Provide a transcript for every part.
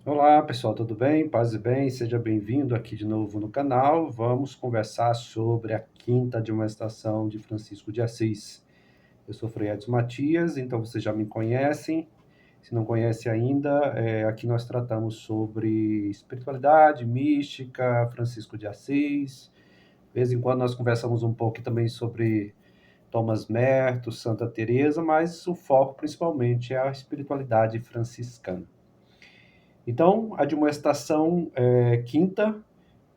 Olá, pessoal, tudo bem? Paz e bem, seja bem-vindo aqui de novo no canal. Vamos conversar sobre a quinta admoestação de Francisco de Assis. Eu sou Frei Edson Matias, então vocês já me conhecem. Se não conhece ainda, aqui nós tratamos sobre espiritualidade, mística, Francisco de Assis. De vez em quando nós conversamos um pouco também sobre Thomas Merton, Santa Teresa, mas o foco principalmente é a espiritualidade franciscana. Então, a admoestação quinta,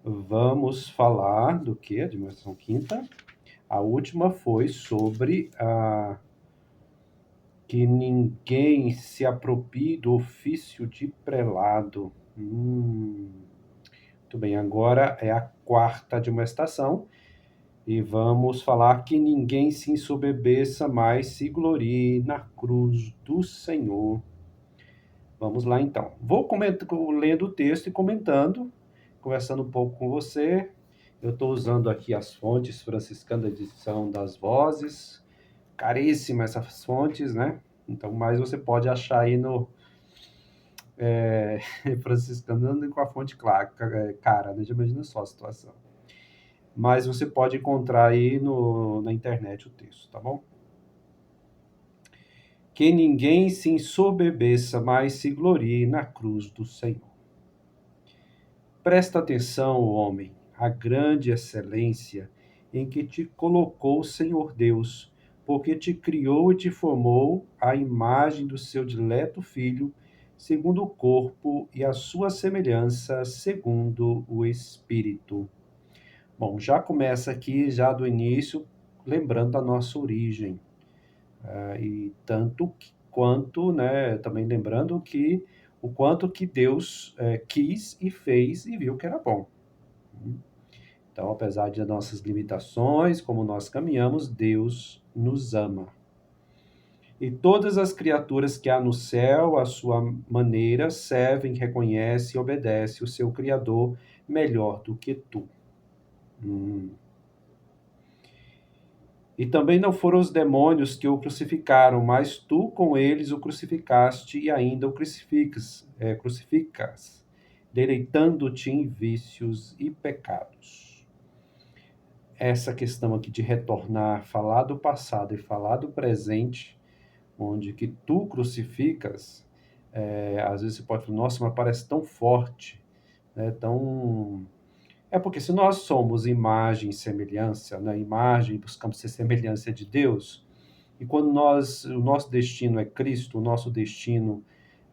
vamos falar do que? A admoestação quinta. A última foi sobre que ninguém se aproprie do ofício de prelado. Muito bem, agora é a quarta admoestação. E vamos falar que ninguém se ensoberbeça, mas se glorie na cruz do Senhor. Vamos lá, então. Vou lendo o texto e comentando, conversando um pouco com você. Eu estou usando aqui as fontes franciscanas da edição das vozes. Caríssimas essas fontes, né? Então, mas você pode achar aí no franciscano com a fonte cara, né? Já imagina só a situação. Mas você pode encontrar aí na internet o texto, tá bom? Que ninguém se ensoberbeça, mas se glorie na cruz do Senhor. Presta atenção, homem, à grande excelência em que te colocou o Senhor Deus, porque te criou e te formou à imagem do seu dileto Filho, segundo o corpo, e a sua semelhança, segundo o Espírito. Bom, já começa aqui, já do início, lembrando da nossa origem. E tanto quanto, né, também lembrando que o quanto que Deus quis e fez e viu que era bom. Então, apesar de nossas limitações, como nós caminhamos, Deus nos ama. E todas as criaturas que há no céu, à sua maneira, servem, reconhecem e obedecem o seu Criador melhor do que tu. E também não foram os demônios que o crucificaram, mas tu com eles o crucificaste e ainda o crucificas, deleitando-te em vícios e pecados. Essa questão aqui de retornar, falar do passado e falar do presente, onde que tu crucificas, às vezes você pode falar, nossa, mas parece tão forte, né? É porque se nós somos imagem e semelhança, né? Imagem, buscamos ser semelhança de Deus, e quando o nosso destino é Cristo, o nosso destino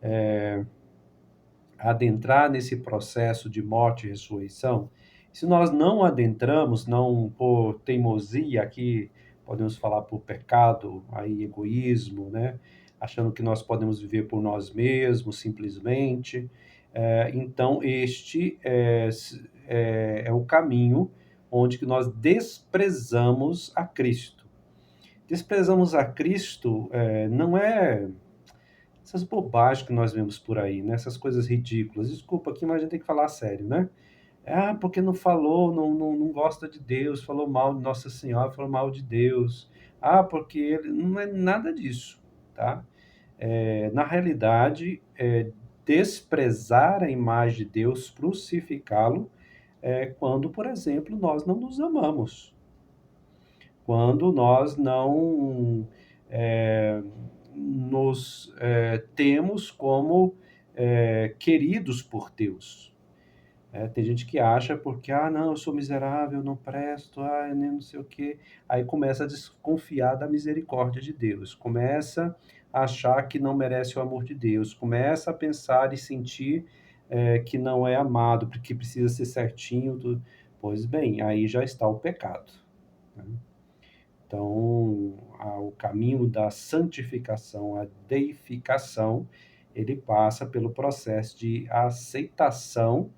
é adentrar nesse processo de morte e ressurreição, se nós não adentramos, não por teimosia, aqui podemos falar por pecado, aí egoísmo, né? Achando que nós podemos viver por nós mesmos, simplesmente. Então, este é o caminho onde que nós desprezamos a Cristo. Desprezamos a Cristo não é essas bobagens que nós vemos por aí, né? Essas coisas ridículas. Desculpa aqui, mas a gente tem que falar sério, né? Porque não falou, não gosta de Deus, falou mal de Nossa Senhora, falou mal de Deus. Porque ele... Não é nada disso, tá? Na realidade, desprezar a imagem de Deus, crucificá-lo, quando, por exemplo, nós não nos amamos. Quando nós não nos temos como queridos por Deus. Tem gente que acha porque, não, eu sou miserável, não presto, nem não sei o quê. Aí começa a desconfiar da misericórdia de Deus, começa a achar que não merece o amor de Deus, começa a pensar e sentir que não é amado, porque precisa ser certinho. Pois bem, aí já está o pecado, né? Então, o caminho da santificação, a deificação, ele passa pelo processo de aceitação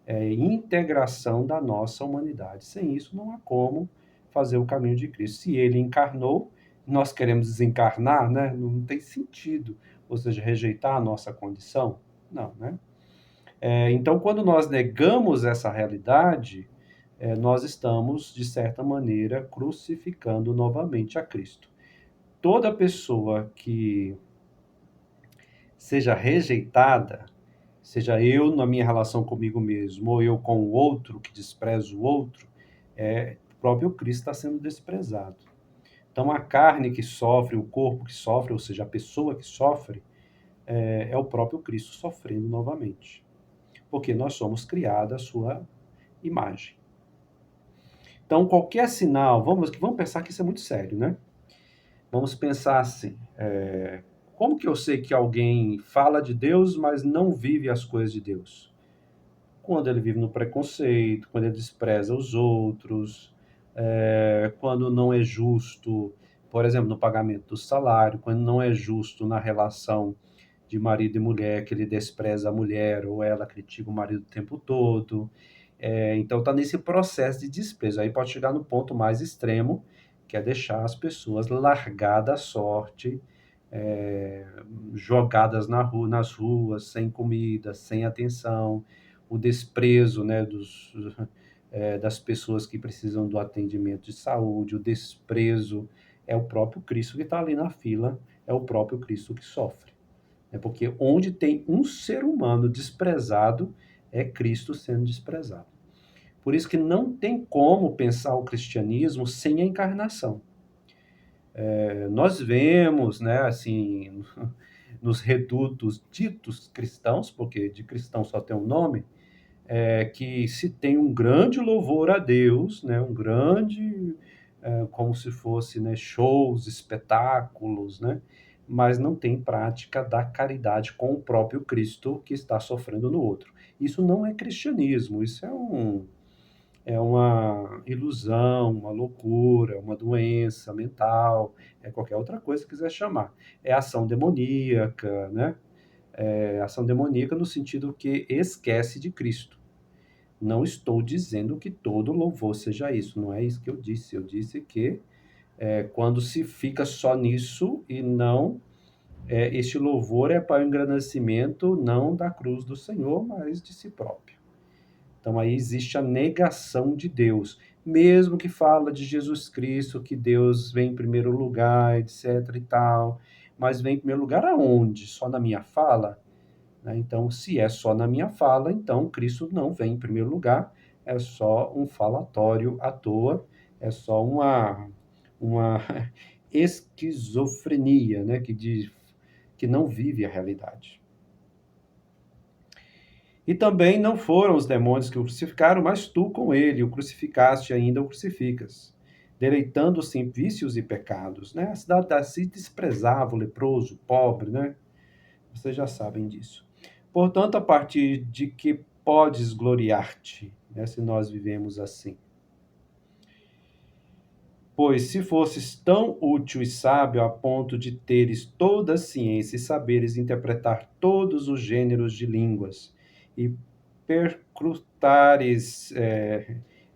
e integração da nossa humanidade. Sem isso, não há como fazer o caminho de Cristo. Se ele encarnou, nós queremos desencarnar, né? Não tem sentido, ou seja, rejeitar a nossa condição. Não, né? Então, quando nós negamos essa realidade, nós estamos, de certa maneira, crucificando novamente a Cristo. Toda pessoa que seja rejeitada, seja eu na minha relação comigo mesmo, ou eu com o outro, que desprezo o outro, o próprio Cristo está sendo desprezado. Então, a carne que sofre, o corpo que sofre, ou seja, a pessoa que sofre, é o próprio Cristo sofrendo novamente. Porque nós somos criados à sua imagem. Então, qualquer sinal, vamos pensar que isso é muito sério, né? Vamos pensar assim, como que eu sei que alguém fala de Deus, mas não vive as coisas de Deus? Quando ele vive no preconceito, quando ele despreza os outros, quando não é justo, por exemplo, no pagamento do salário, quando não é justo na relação de marido e mulher, que ele despreza a mulher ou ela critica o marido o tempo todo. Então está nesse processo de desprezo. Aí pode chegar no ponto mais extremo, que é deixar as pessoas largadas à sorte, é, jogadas nas ruas, sem comida, sem atenção, o desprezo, né, das pessoas que precisam do atendimento de saúde, o desprezo é o próprio Cristo que está ali na fila, é o próprio Cristo que sofre. Porque onde tem um ser humano desprezado, é Cristo sendo desprezado. Por isso que não tem como pensar o cristianismo sem a encarnação. Nós vemos, né, assim, nos redutos ditos cristãos, porque de cristão só tem um nome, que se tem um grande louvor a Deus, né, um grande, como se fosse, né, shows, espetáculos, né, mas não tem prática da caridade com o próprio Cristo que está sofrendo no outro. Isso não é cristianismo, isso é uma ilusão, uma loucura, uma doença mental, é qualquer outra coisa que quiser chamar. É ação demoníaca, né? É ação demoníaca no sentido que esquece de Cristo. Não estou dizendo que todo louvor seja isso, não é isso que eu disse. Eu disse que quando se fica só nisso e não, este louvor é para o engrandecimento não da cruz do Senhor, mas de si próprio. Então aí existe a negação de Deus, mesmo que fala de Jesus Cristo, que Deus vem em primeiro lugar, etc e tal, mas vem em primeiro lugar aonde? Só na minha fala? Né? Então, se é só na minha fala, então Cristo não vem em primeiro lugar, é só um falatório à toa, é só uma esquizofrenia, né? Que não vive a realidade. E também não foram os demônios que o crucificaram, mas tu com ele o crucificaste e ainda o crucificas, deleitando-se em vícios e pecados. Né? A cidade se desprezava o leproso, o pobre, né? Vocês já sabem disso. Portanto, a partir de que podes gloriar-te, né, se nós vivemos assim? Pois se fosses tão útil e sábio a ponto de teres toda a ciência e saberes interpretar todos os gêneros de línguas e percrutares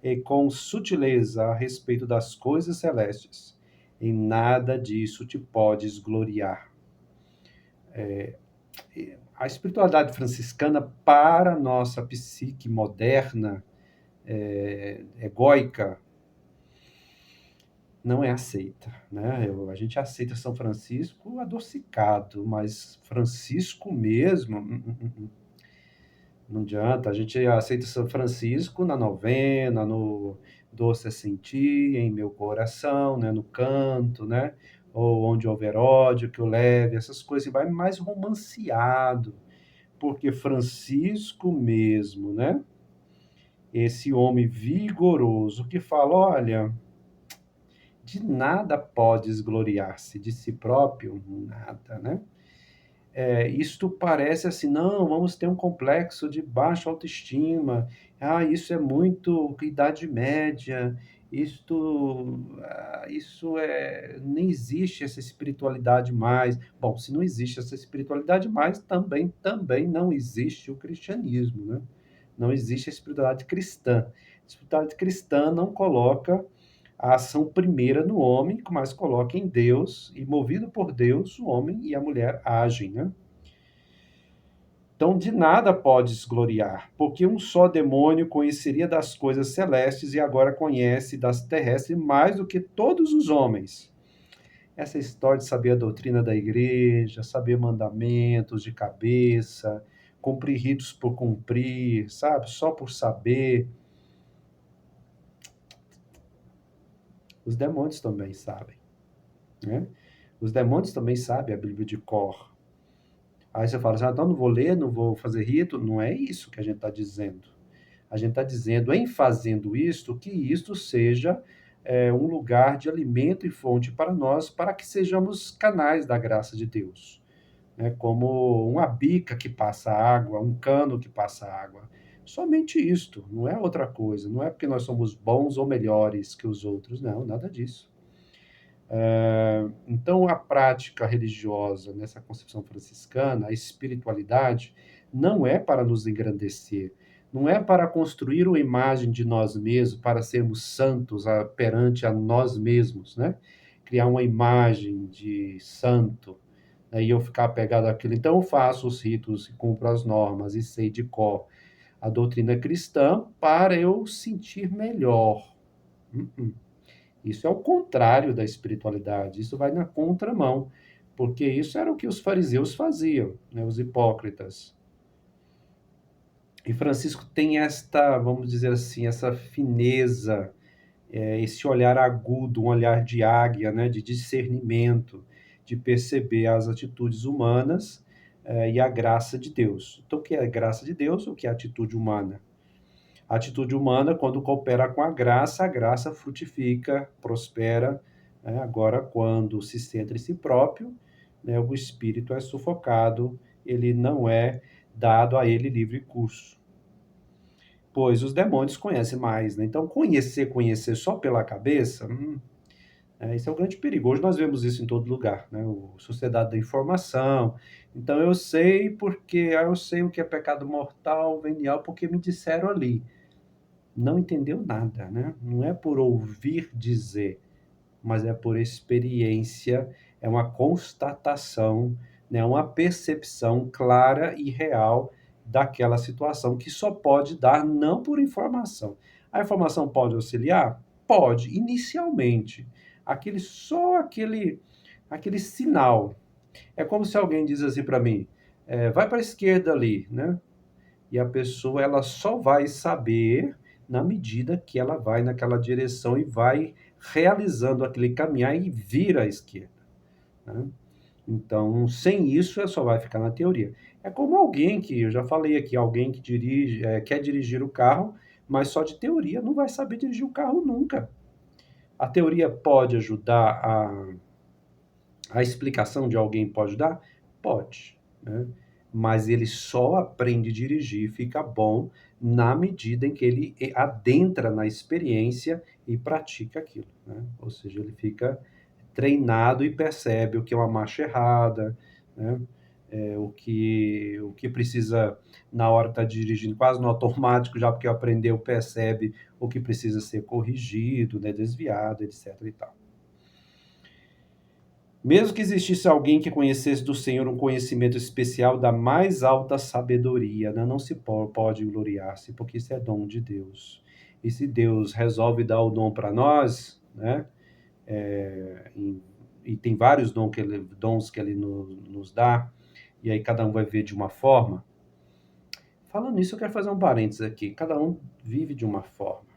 e com sutileza a respeito das coisas celestes, em nada disso te podes gloriar. A espiritualidade franciscana, para a nossa psique moderna, egóica, não é aceita, né? A gente aceita São Francisco adocicado, mas Francisco mesmo, não adianta. A gente aceita São Francisco na novena, no Doce é Sentir, em meu coração, né? No canto, né? Ou onde houver ódio, que eu leve, essas coisas, e vai mais romanceado, porque Francisco mesmo, né? Esse homem vigoroso que fala, olha, de nada podes gloriar-se, de si próprio, nada, né? Isto parece assim, não, vamos ter um complexo de baixa autoestima, isso é muito idade média, nem existe essa espiritualidade mais. Bom, se não existe essa espiritualidade mais, também não existe o cristianismo, né? Não existe a espiritualidade cristã. A espiritualidade cristã não coloca a ação primeira no homem, mas coloca em Deus, e movido por Deus, o homem e a mulher agem, né? Então, de nada podes gloriar, porque um só demônio conheceria das coisas celestes e agora conhece das terrestres mais do que todos os homens. Essa história de saber a doutrina da igreja, saber mandamentos de cabeça, cumprir ritos por cumprir, sabe? Só por saber. Os demônios também sabem, né? Os demônios também sabem a Bíblia de cor. Aí você fala assim, então não vou ler, não vou fazer rito. Não é isso que a gente está dizendo. A gente está dizendo, em fazendo isto, que isto seja um lugar de alimento e fonte para nós, para que sejamos canais da graça de Deus. Né? Como uma bica que passa água, um cano que passa água. Somente isto, não é outra coisa. Não é porque nós somos bons ou melhores que os outros, não, nada disso. Então, a prática religiosa, nessa concepção franciscana, a espiritualidade, não é para nos engrandecer, não é para construir uma imagem de nós mesmos, para sermos santos perante a nós mesmos, né? Criar uma imagem de santo, né? E eu ficar apegado àquilo. Então, eu faço os ritos, cumpro as normas e sei de cor a doutrina cristã para eu sentir melhor. Isso é o contrário da espiritualidade, isso vai na contramão, porque isso era o que os fariseus faziam, né, os hipócritas. E Francisco tem esta, vamos dizer assim, essa fineza, esse olhar agudo, um olhar de águia, né, de discernimento, de perceber as atitudes humanas e a graça de Deus. Então, o que é a graça de Deus? O que é a atitude humana? A atitude humana, quando coopera com a graça frutifica, prospera. Né? Agora, quando se centra em si próprio, né, o espírito é sufocado, ele não é dado a ele livre curso. Pois os demônios conhecem mais. Né? Então, conhecer só pela cabeça, isso é um grande perigo. Hoje nós vemos isso em todo lugar, né? A sociedade da informação. Então, eu sei eu sei o que é pecado mortal, venial, porque me disseram ali. Não entendeu nada, né? Não é por ouvir dizer, mas é por experiência, é uma constatação, né? Uma percepção clara e real daquela situação que só pode dar não por informação. A informação pode auxiliar? Pode, inicialmente. Aquele sinal. É como se alguém diz assim para mim, vai para a esquerda ali, né? E a pessoa ela só vai saber na medida que ela vai naquela direção e vai realizando aquele caminhar e vira à esquerda, né? Então, sem isso, ela só vai ficar na teoria. É como alguém que, eu já falei aqui, alguém que quer dirigir o carro, mas só de teoria não vai saber dirigir o carro nunca. A teoria pode ajudar a explicação de alguém pode ajudar? Pode, né? Mas ele só aprende a dirigir, fica bom na medida em que ele adentra na experiência e pratica aquilo, né? Ou seja, ele fica treinado e percebe o que é uma marcha errada, né? O que precisa, na hora que está dirigindo, quase no automático, já porque aprendeu, percebe o que precisa ser corrigido, né? Desviado, etc. e tal. Mesmo que existisse alguém que conhecesse do Senhor um conhecimento especial da mais alta sabedoria, né? Não se pode gloriar-se, porque isso é dom de Deus. E se Deus resolve dar o dom para nós, né? E tem vários dons que Ele nos dá, e aí cada um vai ver de uma forma. Falando nisso, eu quero fazer um parênteses aqui. Cada um vive de uma forma.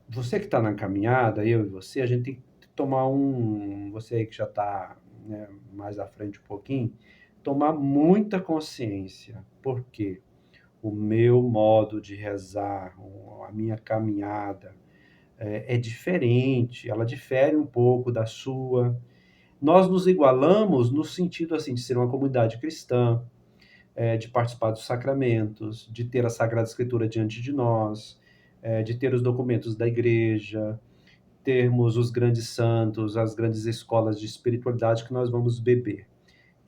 Você que está na caminhada, eu e você, a gente tem que tomar você aí que já está, né, mais à frente um pouquinho, tomar muita consciência, porque o meu modo de rezar, a minha caminhada é diferente, ela difere um pouco da sua. Nós nos igualamos no sentido assim de ser uma comunidade cristã, de participar dos sacramentos, de ter a Sagrada Escritura diante de nós, de ter os documentos da igreja, termos os grandes santos, as grandes escolas de espiritualidade que nós vamos beber.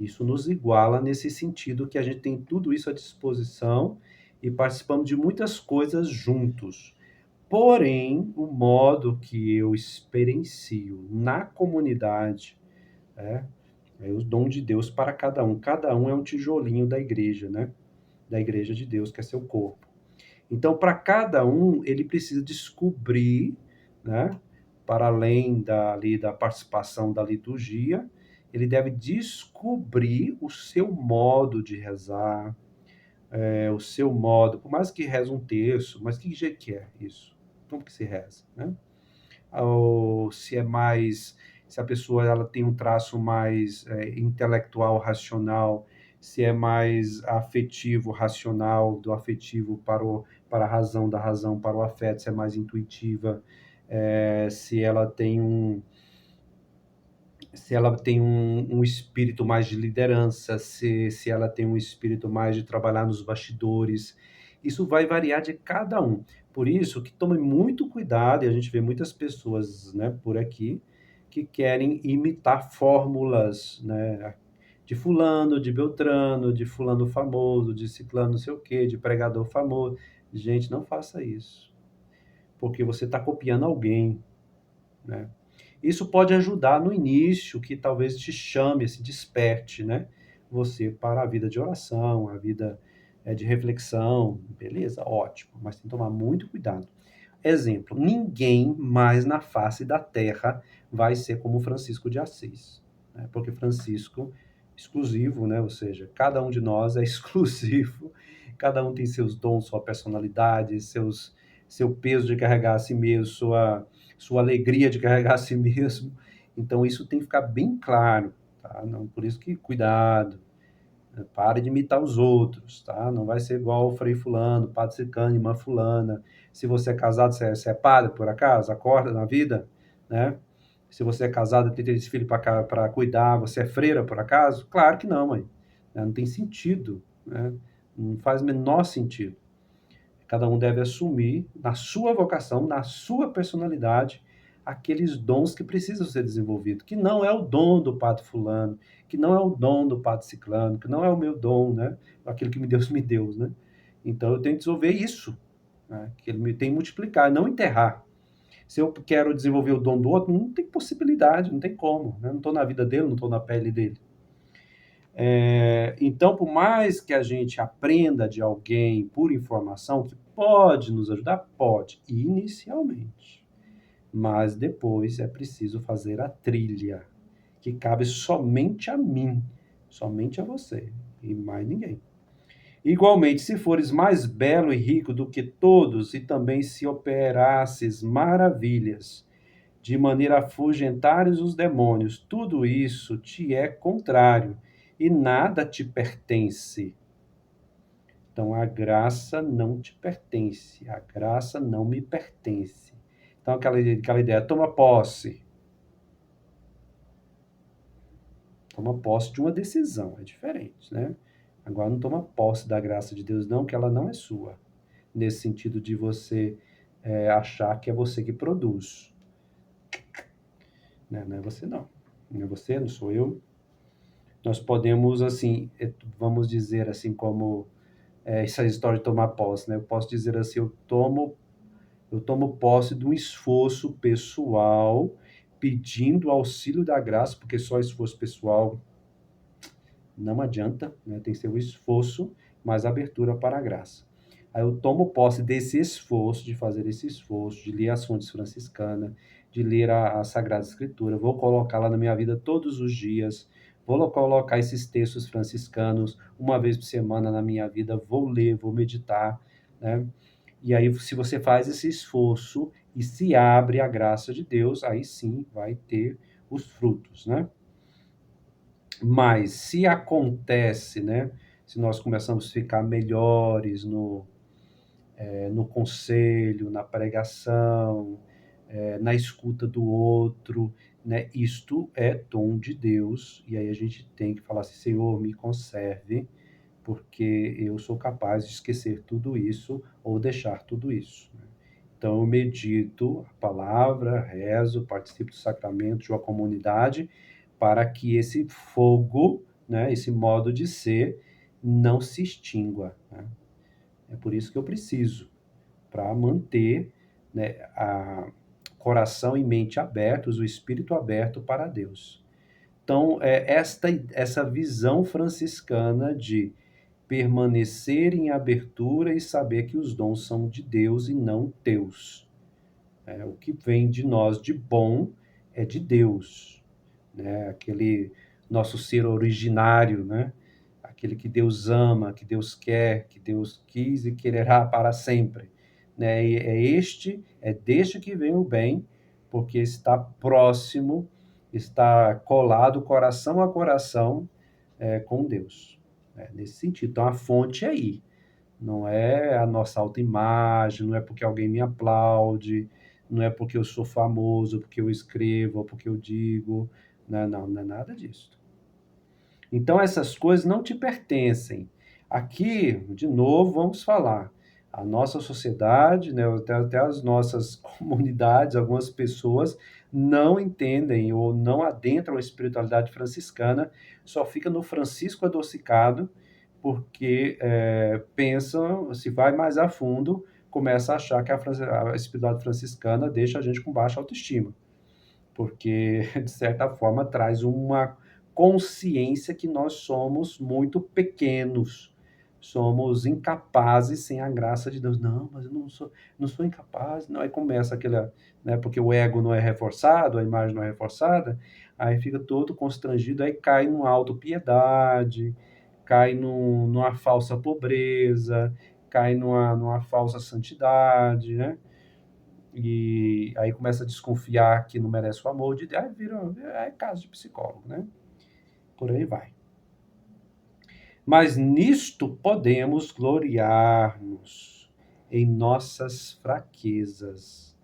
Isso nos iguala nesse sentido que a gente tem tudo isso à disposição e participamos de muitas coisas juntos. Porém, o modo que eu experiencio na comunidade é o dom de Deus para cada um. Cada um é um tijolinho da igreja, né? Da igreja de Deus, que é seu corpo. Então, para cada um, ele precisa descobrir, né? Para além da participação da liturgia, ele deve descobrir o seu modo de rezar, o seu modo, por mais que reze um terço, mas que jeito que é isso? Como que se reza, né? Ou se é mais, se a pessoa ela tem um traço mais intelectual, racional, se é mais afetivo, racional, do afetivo para a razão, da razão para o afeto, se é mais intuitiva, se ela tem um espírito mais de liderança, se ela tem um espírito mais de trabalhar nos bastidores. Isso vai variar de cada um. Por isso que tome muito cuidado, e a gente vê muitas pessoas, né, por aqui que querem imitar fórmulas, né, de fulano, de beltrano, de fulano famoso, de ciclano não sei o quê, de pregador famoso. Gente, não faça isso, porque você está copiando alguém, né? Isso pode ajudar no início, que talvez te chame, se desperte, né? Você para a vida de oração, a vida de reflexão, beleza, ótimo, mas tem que tomar muito cuidado. Exemplo, ninguém mais na face da terra vai ser como Francisco de Assis, né? Porque Francisco, exclusivo, né? Ou seja, cada um de nós é exclusivo, cada um tem seus dons, sua personalidade, seu peso de carregar a si mesmo, sua alegria de carregar a si mesmo. Então, isso tem que ficar bem claro, tá? Não, por isso que cuidado, né? Pare de imitar os outros, tá? Não vai ser igual o Frei Fulano, Padre Ciclano, Irmã Fulana. Se você é casado, você é padre, por acaso? Acorda na vida, né? Se você é casado, tem três filhos para cuidar, você é freira, por acaso? Claro que não, mãe. Né? Não tem sentido, né? Não faz o menor sentido. Cada um deve assumir, na sua vocação, na sua personalidade, aqueles dons que precisam ser desenvolvidos, que não é o dom do padre fulano, que não é o dom do padre ciclano, que não é o meu dom, né? Aquilo que Deus me deu, né? Então eu tenho que desenvolver isso, né? Que ele me tem que multiplicar, não enterrar. Se eu quero desenvolver o dom do outro, não tem possibilidade, não tem como, né? Não estou na vida dele, não estou na pele dele. Então, por mais que a gente aprenda de alguém por informação, que pode nos ajudar, pode, inicialmente. Mas depois é preciso fazer a trilha, que cabe somente a mim, somente a você e mais ninguém. Igualmente, se fores mais belo e rico do que todos, e também se operasses maravilhas, de maneira a afugentares os demônios, tudo isso te é contrário, e nada te pertence. Então, a graça não te pertence, a graça não me pertence. Então, aquela ideia, toma posse de uma decisão, é diferente, né? Agora, não toma posse da graça de Deus, não, que ela não é sua. Nesse sentido de você achar que é você que produz, né? Não é você, não. Não é você, não sou eu. Nós podemos, assim, vamos dizer assim, como essa história de tomar posse, né? Eu posso dizer assim, eu tomo posse de um esforço pessoal, pedindo auxílio da graça, porque só esforço pessoal não adianta, né? Tem que ser o esforço, mais abertura para a graça. Aí eu tomo posse desse esforço, de fazer esse esforço, de ler as fontes franciscanas, de ler a Sagrada Escritura, vou colocá-la na minha vida todos os dias, vou colocar esses textos franciscanos uma vez por semana na minha vida, vou ler, vou meditar, né? E aí, se você faz esse esforço e se abre a graça de Deus, aí sim vai ter os frutos, né? Mas se acontece, né? Se nós começamos a ficar melhores no conselho, na pregação, na escuta do outro, né? Isto é dom de Deus, e aí a gente tem que falar assim, Senhor, me conserve, porque eu sou capaz de esquecer tudo isso ou deixar tudo isso, né? Então, eu medito a palavra, rezo, participo do sacramento de uma comunidade, para que esse fogo, né, esse modo de ser, não se extingua, né? É por isso que eu preciso, para manter, né, coração e mente abertos, o espírito aberto para Deus. Então, essa visão franciscana de permanecer em abertura e saber que os dons são de Deus e não teus. O que vem de nós de bom é de Deus, né? nosso ser originário, né? Aquele que Deus ama, que Deus quer, que Deus quis e quererá para sempre, né? E é deste que vem o bem, porque está próximo, está colado coração a coração com Deus, né? Nesse sentido. Então a fonte é aí. Não é a nossa autoimagem, não é porque alguém me aplaude, não é porque eu sou famoso, porque eu escrevo, ou porque eu digo. Não é nada disso. Então, essas coisas não te pertencem. Aqui, de novo, vamos falar. A nossa sociedade, né, até as nossas comunidades, algumas pessoas não entendem ou não adentram a espiritualidade franciscana, só fica no Francisco adocicado, porque pensam, se vai mais a fundo, começa a achar que a espiritualidade franciscana deixa a gente com baixa autoestima, porque, de certa forma, traz uma consciência que nós somos muito pequenos, somos incapazes sem a graça de Deus. Não, mas eu não sou incapaz. Não, aí começa aquela, né, porque o ego não é reforçado, a imagem não é reforçada, aí fica todo constrangido, aí cai numa autopiedade, cai numa falsa pobreza, cai numa falsa santidade, né? E aí começa a desconfiar que não merece o amor de Deus, aí é caso de psicólogo, né? Por aí vai. Mas nisto podemos gloriar-nos em nossas fraquezas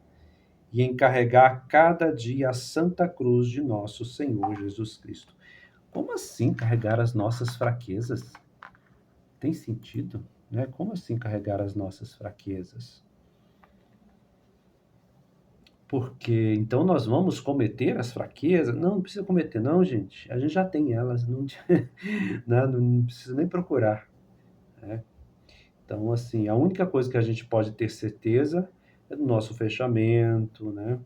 e encarregar cada dia a Santa Cruz de nosso Senhor Jesus Cristo. Como assim carregar as nossas fraquezas? Tem sentido, né? Como assim carregar as nossas fraquezas? Porque então nós vamos cometer as fraquezas? Não, não precisa cometer, não, gente. A gente já tem elas, não, né? Não precisa nem procurar, né? Então, assim, a única coisa que a gente pode ter certeza é do nosso fechamento, né?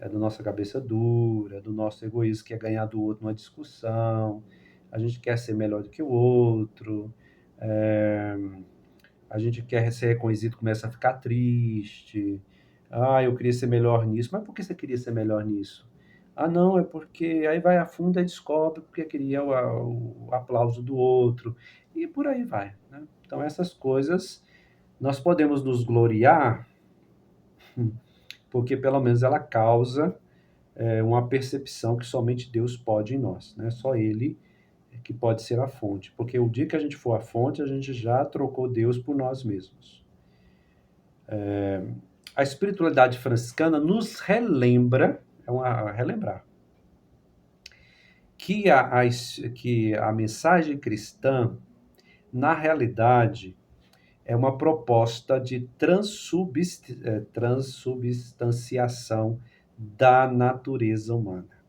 É da nossa cabeça dura, é do nosso egoísmo que é ganhar do outro numa discussão, a gente quer ser melhor do que o outro, é, a gente quer ser reconhecido, começa a ficar triste. Ah, eu queria ser melhor nisso. Mas por que você queria ser melhor nisso? Ah, não, é porque aí vai a fundo e descobre porque queria o aplauso do outro. E por aí vai, né? Então, essas coisas nós podemos nos gloriar, porque pelo menos ela causa uma percepção que somente Deus pode em nós, né? Só Ele é que pode ser a fonte. Porque o dia que a gente for a fonte, a gente já trocou Deus por nós mesmos. A espiritualidade franciscana nos relembra, relembrar, que a mensagem cristã, na realidade, é uma proposta de transubstanciação da natureza humana.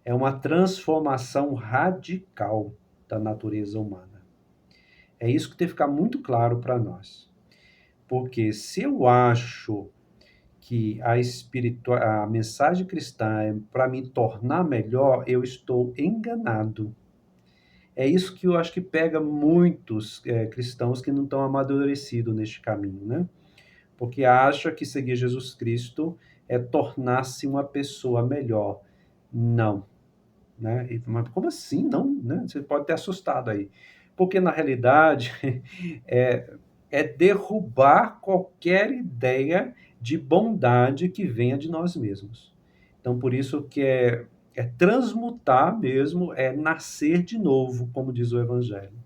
É uma transformação radical da natureza humana. É isso que tem que ficar muito claro para nós. Porque se eu acho que a mensagem cristã é para me tornar melhor, eu estou enganado. É isso que eu acho que pega muitos cristãos que não estão amadurecidos neste caminho, né? Porque acha que seguir Jesus Cristo é tornar-se uma pessoa melhor. Não, né? Mas como assim? Não, né? Você pode ter assustado aí. Porque, na realidade, é, é derrubar qualquer ideia de bondade que venha de nós mesmos. Então, por isso que é transmutar mesmo, é nascer de novo, como diz o Evangelho.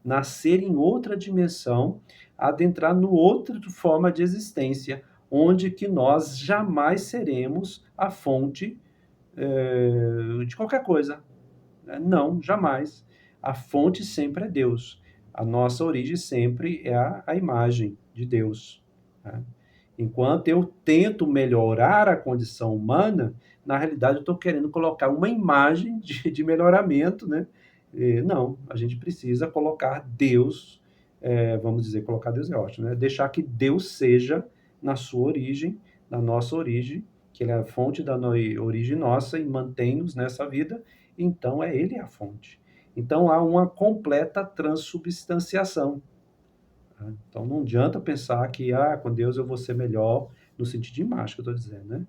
Nascer em outra dimensão, adentrar no outra forma de existência, onde que nós jamais seremos a fonte de qualquer coisa. Não, jamais. A fonte sempre é Deus. A nossa origem sempre é a imagem de Deus, né? Enquanto eu tento melhorar a condição humana, na realidade eu estou querendo colocar uma imagem de melhoramento, né? Não, a gente precisa colocar Deus, vamos dizer, colocar Deus é ótimo, né? Deixar que Deus seja na sua origem, na nossa origem, que Ele é a fonte da origem nossa e mantém-nos nessa vida, então é Ele a fonte. Então há uma completa transubstanciação. Tá? Então não adianta pensar que com Deus eu vou ser melhor, no sentido de imagem que eu estou dizendo, né?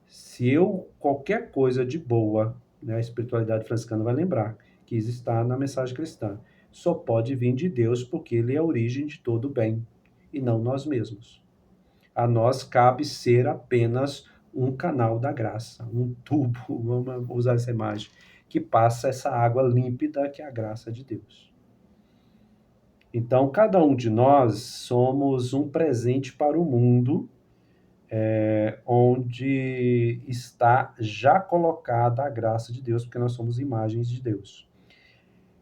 Se eu, qualquer coisa de boa né, a espiritualidade franciscana vai lembrar que isso está na mensagem cristã. Só pode vir de Deus porque ele é a origem de todo o bem, e não nós mesmos. A nós cabe ser apenas um canal da graça, um tubo, vamos usar essa imagem, que passa essa água límpida que é a graça de Deus. Então, cada um de nós somos um presente para o mundo, onde está já colocada a graça de Deus, porque nós somos imagens de Deus.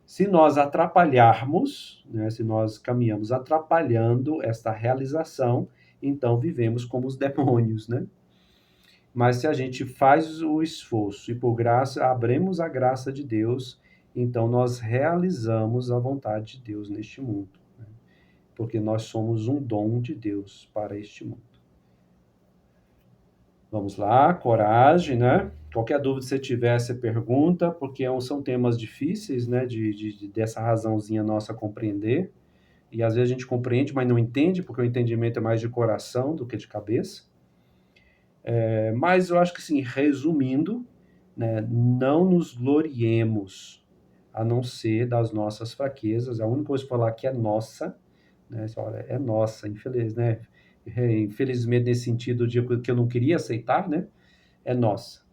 Se nós atrapalharmos, né, se nós caminhamos atrapalhando esta realização, então vivemos como os demônios, né? Mas se a gente faz o esforço e por graça abrimos a graça de Deus, então nós realizamos a vontade de Deus neste mundo, né? Porque nós somos um dom de Deus para este mundo. Vamos lá, coragem, né? Qualquer dúvida que você tiver, você pergunta, porque são temas difíceis, né? Dessa razãozinha nossa compreender. E às vezes a gente compreende, mas não entende, porque o entendimento é mais de coração do que de cabeça. Mas eu acho que, assim, resumindo, né, não nos gloriemos a não ser das nossas fraquezas. A única coisa que falar que é nossa, né? Olha, é nossa, infeliz, né? Infelizmente, nesse sentido de que eu não queria aceitar, né? É nossa.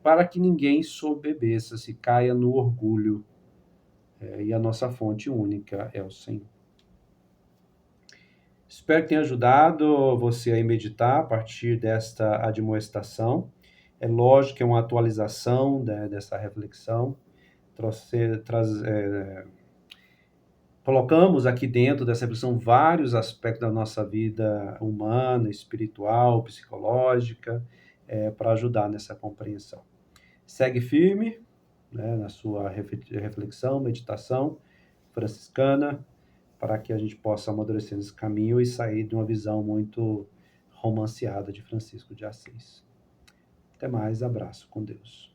Para que ninguém soberbeça, se caia no orgulho. E a nossa fonte única é o Senhor. Espero que tenha ajudado você a meditar a partir desta admoestação. É lógico que é uma atualização, né, dessa reflexão. Colocamos aqui dentro dessa reflexão vários aspectos da nossa vida humana, espiritual, psicológica, para ajudar nessa compreensão. Segue firme, né, na sua reflexão, meditação franciscana, para que a gente possa amadurecer nesse caminho e sair de uma visão muito romanceada de Francisco de Assis. Até mais, abraço com Deus.